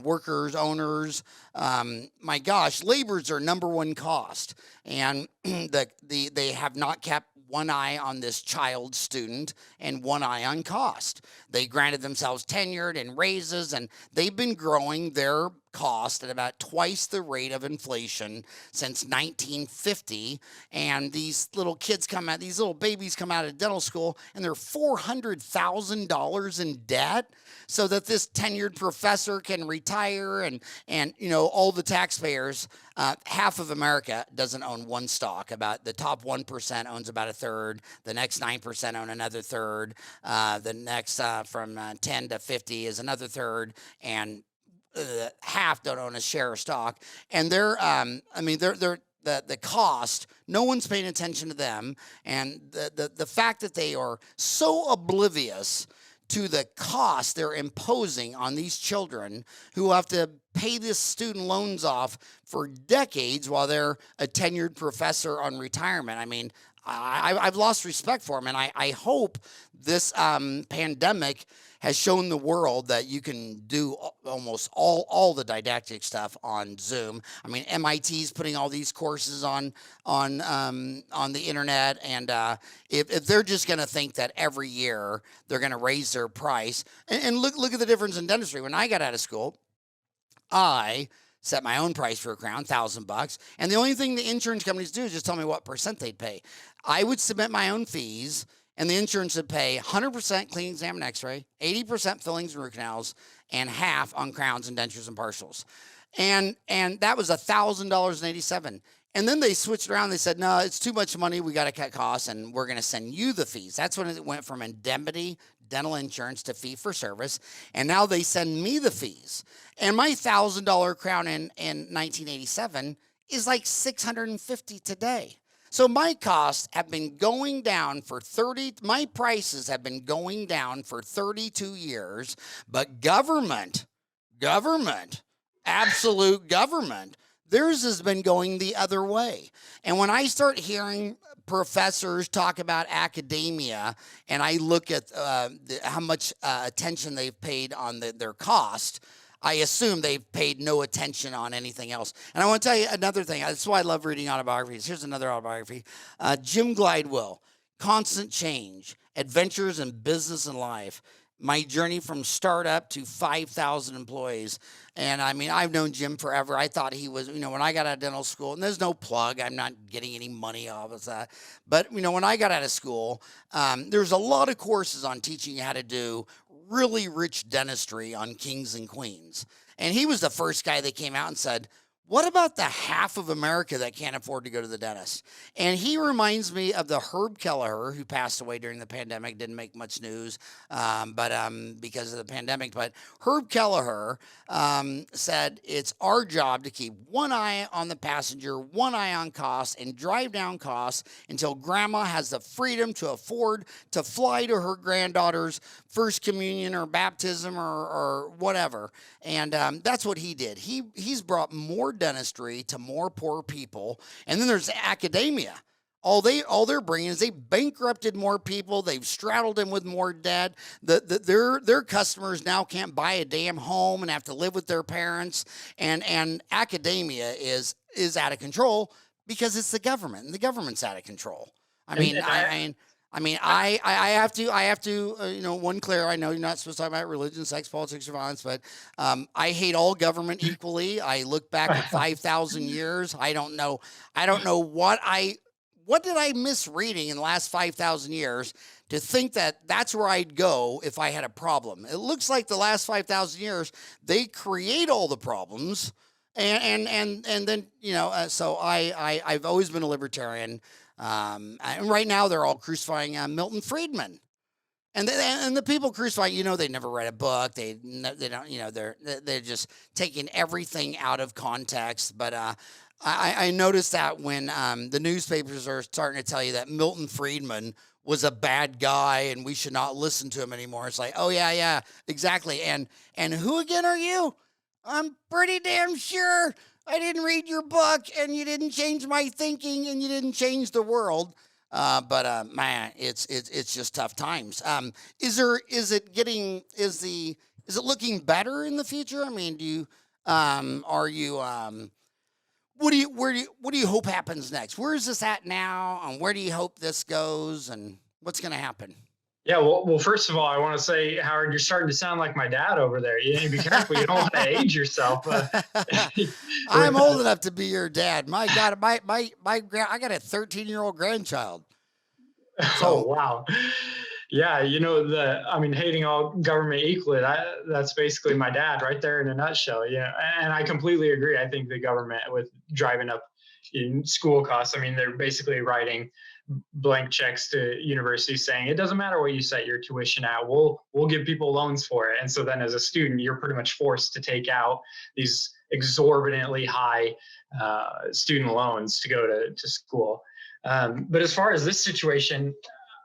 workers, owners. My gosh, labor's their number one cost, and they have not kept one eye on this child student and one eye on cost. They granted themselves tenured and raises, and they've been growing their cost at about twice the rate of inflation since 1950. And these little these little babies come out of dental school and they're $400,000 in debt so that this tenured professor can retire. And all the taxpayers, half of America doesn't own one stock. About the top 1% owns about a third. The next 9% own another third. The next from 10 to 50 is another third. And half don't own a share of stock, and they're the cost. No one's paying attention to them, and the fact that they are so oblivious to the cost they're imposing on these children who have to pay this student loans off for decades while they're a tenured professor on retirement. I mean, I've lost respect for them, and I hope this pandemic has shown the world that you can do almost all the didactic stuff on Zoom. I mean, MIT's putting all these courses on the internet, and if they're just going to think that every year they're going to raise their price, and look at the difference in dentistry. When I got out of school, I set my own price for a crown, $1,000, and the only thing the insurance companies do is just tell me what percent they'd pay. I would submit my own fees, and the insurance would pay 100% clean exam and x-ray, 80% fillings and root canals, and half on crowns and dentures and partials. And that was $1,000.87. And then they switched around. They said, no, it's too much money. We got to cut costs, and we're going to send you the fees. That's when it went from indemnity, dental insurance, to fee for service. And now they send me the fees. And my $1,000 crown in 1987 is like $650 today. So my costs have been going down for my prices have been going down for 32 years, but government, absolute government, theirs has been going the other way. And when I start hearing professors talk about academia, and I look at how much attention they've paid on their cost, I assume they've paid no attention on anything else. And I want to tell you another thing. That's why I love reading autobiographies. Here's another autobiography. Jim Glidewell, Constant Change, Adventures in Business and Life. My journey from startup to 5,000 employees. And I mean, I've known Jim forever. I thought he was, when I got out of dental school, and there's no plug, I'm not getting any money off of that. But, when I got out of school, there's a lot of courses on teaching you how to do really rich dentistry on kings and queens. And he was the first guy that came out and said, what about the half of America that can't afford to go to the dentist? And he reminds me of the Herb Kelleher, who passed away during the pandemic, didn't make much news because of the pandemic. But Herb Kelleher said it's our job to keep one eye on the passenger, one eye on costs, and drive down costs until grandma has the freedom to afford to fly to her granddaughter's first communion or baptism or whatever. And that's what he did. He's brought more dentistry to more poor people. And then there's academia. All they're bringing is they bankrupted more people. They've straddled them with more debt. Their customers now can't buy a damn home and have to live with their parents. And academia is out of control because it's the government, and the government's out of control. I have to, one clear, I know you're not supposed to talk about religion, sex, politics, or violence, but I hate all government equally. I look back at 5,000 years. I don't know what did I miss reading in the last 5,000 years to think that that's where I'd go if I had a problem. It looks like the last 5,000 years, they create all the problems. And then, so I've always been a libertarian. And right now they're all crucifying Milton Friedman, and the people crucifying, they never read a book. They don't, they're just taking everything out of context. But I noticed that when the newspapers are starting to tell you that Milton Friedman was a bad guy and we should not listen to him anymore. It's like, oh yeah, exactly. And who again are you? I'm pretty damn sure I didn't read your book, and you didn't change my thinking, and you didn't change the world. Man, it's just tough times. Is it looking better in the future? I mean, what do you hope happens next? Where is this at now, and where do you hope this goes, and what's going to happen? Yeah, well, first of all, I want to say, Howard, you're starting to sound like my dad over there. You need to be careful. You don't want to age yourself. I'm With old enough to be your dad. My God, I got a 13-year-old grandchild. oh, So wow. Yeah, I mean, hating all government equally, that's basically my dad right there in a nutshell. Yeah, and I completely agree. I think the government with driving up in school costs, I mean, they're basically writing blank checks to universities saying it doesn't matter what you set your tuition at, we'll give people loans for it. And so then as a student, you're pretty much forced to take out these exorbitantly high student loans to go to school. But as far as this situation,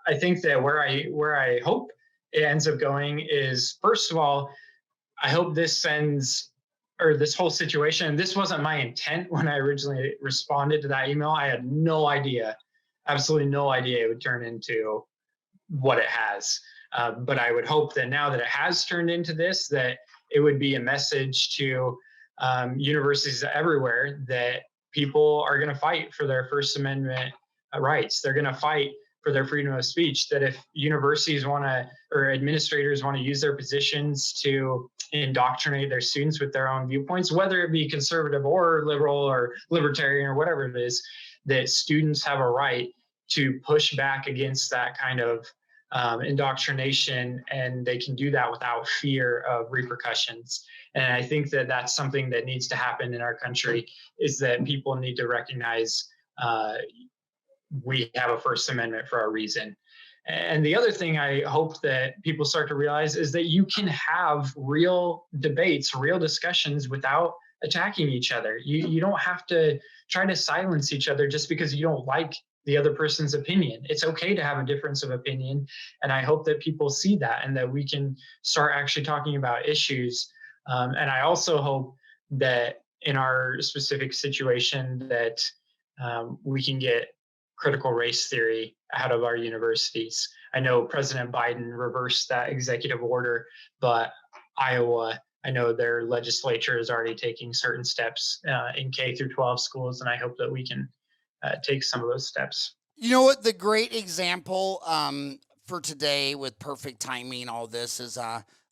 I think that where I hope it ends up going is, first of all, I hope this sends, or this whole situation. This wasn't my intent when I originally responded to that email. I had no idea, absolutely no idea it would turn into what it has. But I would hope that now that it has turned into this, that it would be a message to universities everywhere that people are going to fight for their First Amendment rights. They're going to fight for their freedom of speech. That if universities want to, or administrators want to use their positions to indoctrinate their students with their own viewpoints, whether it be conservative or liberal or libertarian or whatever it is, that students have a right to push back against that kind of indoctrination, and they can do that without fear of repercussions. And I think that that's something that needs to happen in our country, is that people need to recognize we have a First Amendment for a reason. And the other thing I hope that people start to realize is that you can have real debates, real discussions without attacking each other. You don't have to try to silence each other just because you don't like the other person's opinion. It's okay to have a difference of opinion. And I hope that people see that and that we can start actually talking about issues. And I also hope that in our specific situation that we can get critical race theory out of our universities. I know President Biden reversed that executive order, but Iowa, I know their legislature is already taking certain steps in K through 12 schools, and I hope that we can take some of those steps. you know what? The great example for today with perfect timing, all this is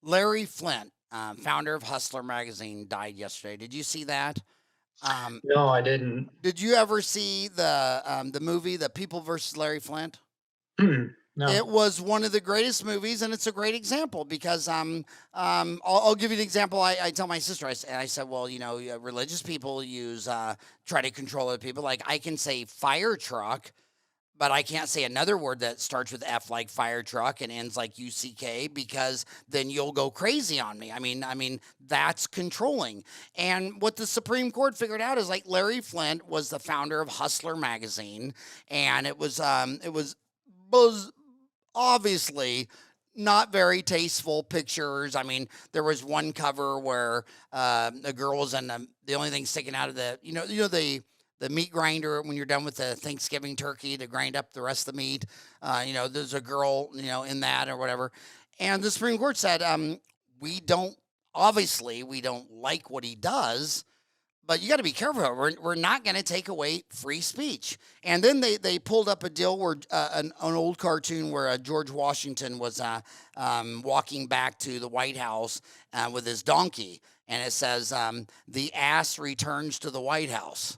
Larry Flint, founder of Hustler magazine, died yesterday. Did you see that? Um, No, I didn't. did you ever see the movie The People versus Larry Flint? No. It was one of the greatest movies, and it's a great example because I'll give you an example. I tell my sister, I said, well, religious people try to control other people. Like I can say fire truck, but I can't say another word that starts with F like fire truck and ends like UCK because then you'll go crazy on me. I mean that's controlling. And what the Supreme Court figured out is like Larry Flint was the founder of Hustler magazine, and it was obviously not very tasteful pictures. I mean, there was one cover where the girl was in the only thing sticking out of the meat grinder when you're done with the Thanksgiving turkey to grind up the rest of the meat. There's a girl, in that or whatever. And the Supreme Court said, we don't, obviously, we don't like what he does, but you got to be careful. We're not going to take away free speech. And then they pulled up a deal where an old cartoon where George Washington was walking back to the White House with his donkey, and it says, "The ass returns to the White House."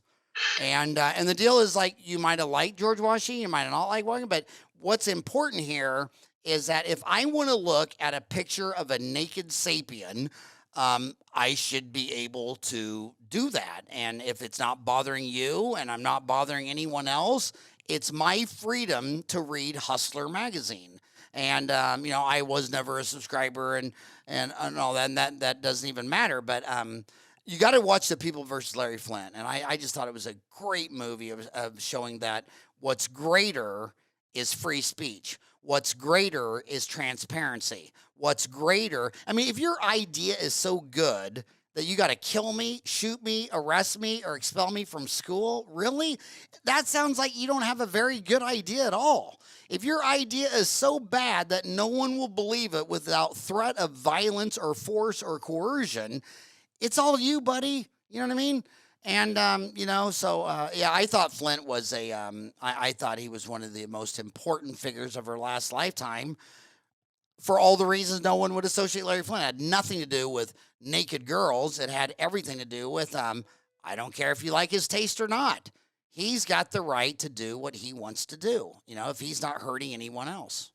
And the deal is like you might have liked George Washington, you might have not liked Washington, but what's important here is that if I want to look at a picture of a naked sapien, I should be able to do that. And if it's not bothering you and I'm not bothering anyone else, it's my freedom to read Hustler magazine. And I was never a subscriber and all that, and that doesn't even matter. But you got to watch The People versus Larry Flint, and I just thought it was a great movie of showing that what's greater is free speech. What's greater is transparency. What's greater, I mean, if your idea is so good that you got to kill me, shoot me, arrest me, or expel me from school, really? That sounds like you don't have a very good idea at all. If your idea is so bad that no one will believe it without threat of violence or force or coercion, it's all you, buddy. You know what I mean? And I thought Flint was I thought he was one of the most important figures of her last lifetime. for all the reasons no one would associate Larry Flint. It had nothing to do with naked girls. It had everything to do with I don't care if you like his taste or not. He's got the right to do what he wants to do, if he's not hurting anyone else.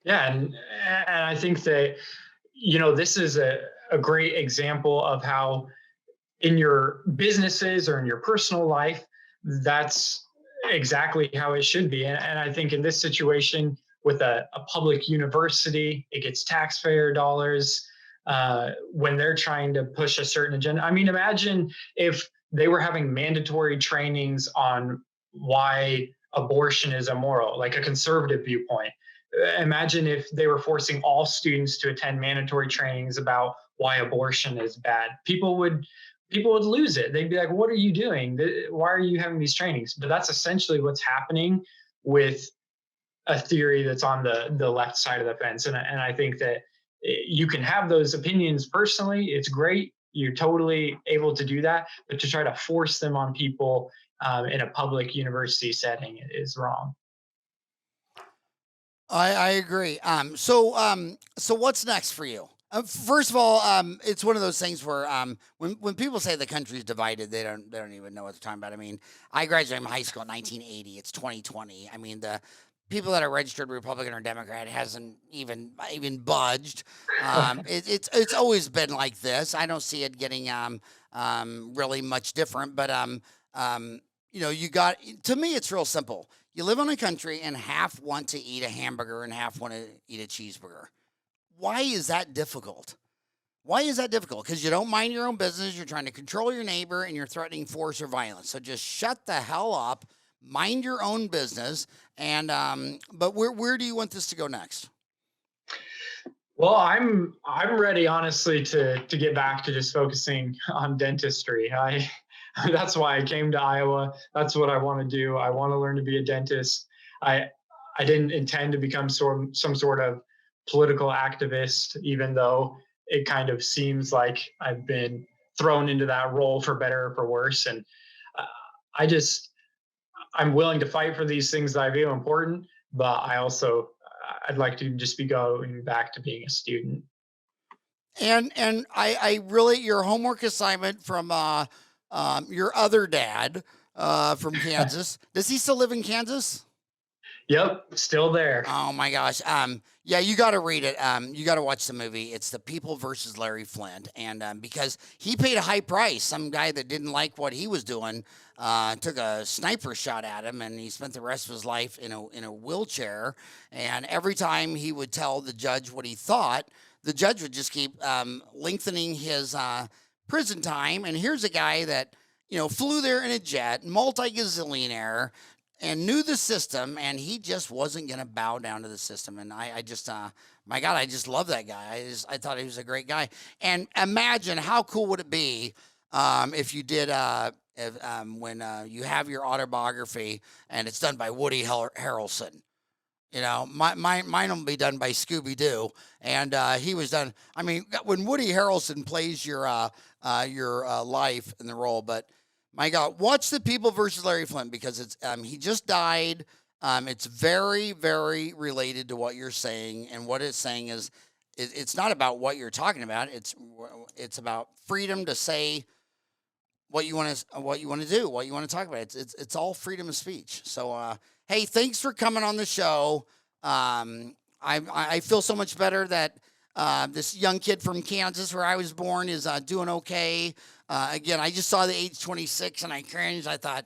Yeah, and I think that this is a great example of how in your businesses or in your personal life, that's exactly how it should be. And I think in this situation with a public university, it gets taxpayer dollars when they're trying to push a certain agenda. I mean, imagine if they were having mandatory trainings on why abortion is immoral, like a conservative viewpoint. Imagine if they were forcing all students to attend mandatory trainings about why abortion is bad. People would lose it. They'd be like, what are you doing? Why are you having these trainings? But that's essentially what's happening with a theory that's on the left side of the fence. And I think that you can have those opinions personally. It's great. You're totally able to do that. But to try to force them on people in a public university setting is wrong. I agree. So what's next for you? First of all, it's one of those things where when people say the country's divided, they don't even know what they're talking about. I mean, I graduated from high school in 1980. It's 2020. I mean, the people that are registered Republican or Democrat hasn't even budged. It's always been like this. I don't see it getting really much different. But you got, to me, it's real simple. You live in a country and half want to eat a hamburger and half want to eat a cheeseburger. Why is that difficult? Why is that difficult? Because you don't mind your own business, you're trying to control your neighbor, and you're threatening force or violence. So just shut the hell up, mind your own business, and but where do you want this to go next? Well, I'm ready, honestly, to get back to just focusing on dentistry. That's why I came to Iowa. That's what I want to do. I want to learn to be a dentist. I didn't intend to become some sort of political activist, even though it kind of seems like I've been thrown into that role for better or for worse. And I'm willing to fight for these things that I feel important, but I'd like to just be going back to being a student. And I really, your homework assignment from your other dad from Kansas. Does he still live in Kansas? Yep, still there. Oh my gosh. Yeah, you got to read it. You got to watch the movie. It's The People versus Larry Flint, and because he paid a high price, some guy that didn't like what he was doing took a sniper shot at him, and he spent the rest of his life in a wheelchair. And every time he would tell the judge what he thought, the judge would just keep lengthening his prison time. And here's a guy that flew there in a jet, multi-gazillionaire, and knew the system, and he just wasn't going to bow down to the system. And I just, my God, I just love that guy. I thought he was a great guy. And imagine how cool would it be if you did, when you have your autobiography and it's done by Woody Harrelson. Mine will be done by Scooby-Doo, and he was done. I mean, when Woody Harrelson plays your life in the role, but my God, watch The People versus Larry Flint, because it's he just died. It's very, very related to what you're saying, and what it's saying is it's not about what you're talking about. It's about freedom to say what you want to do, what you want to talk about. It's all freedom of speech. So hey, thanks for coming on the show. I feel so much better that this young kid from Kansas, where I was born, is doing okay. Again, I just saw the age 26 and I cringed. I thought,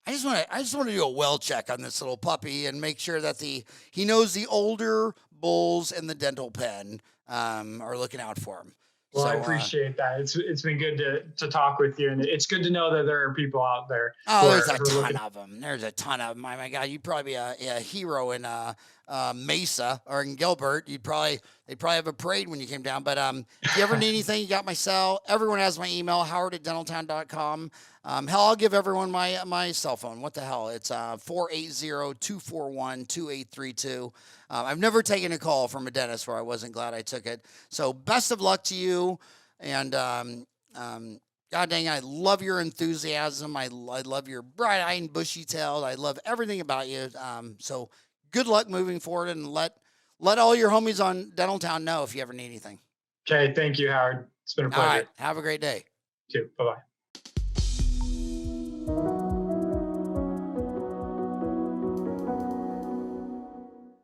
I just want to do a well check on this little puppy and make sure that he knows the older bulls and the dental pen are looking out for him. Well, I appreciate that. It's been good to talk with you, and it's good to know that there are people out there. Oh, there's a ton of them. There's a ton of them. My God, you'd probably be a hero in Mesa or in Gilbert. They'd probably have a parade when you came down. But if you ever need anything, you got my cell. Everyone has my email, howard@dentaltown.com. Hell, I'll give everyone my cell phone. What the hell? It's 480-241-2832. I've never taken a call from a dentist where I wasn't glad I took it. So best of luck to you. And God dang, I love your enthusiasm. I love your bright-eyed and bushy-tailed. I love everything about you. So good luck moving forward, and let let all your homies on Dental Town know if you ever need anything. Okay. Thank you, Howard. It's been a All right. pleasure. Have a great day. You too. Bye-bye.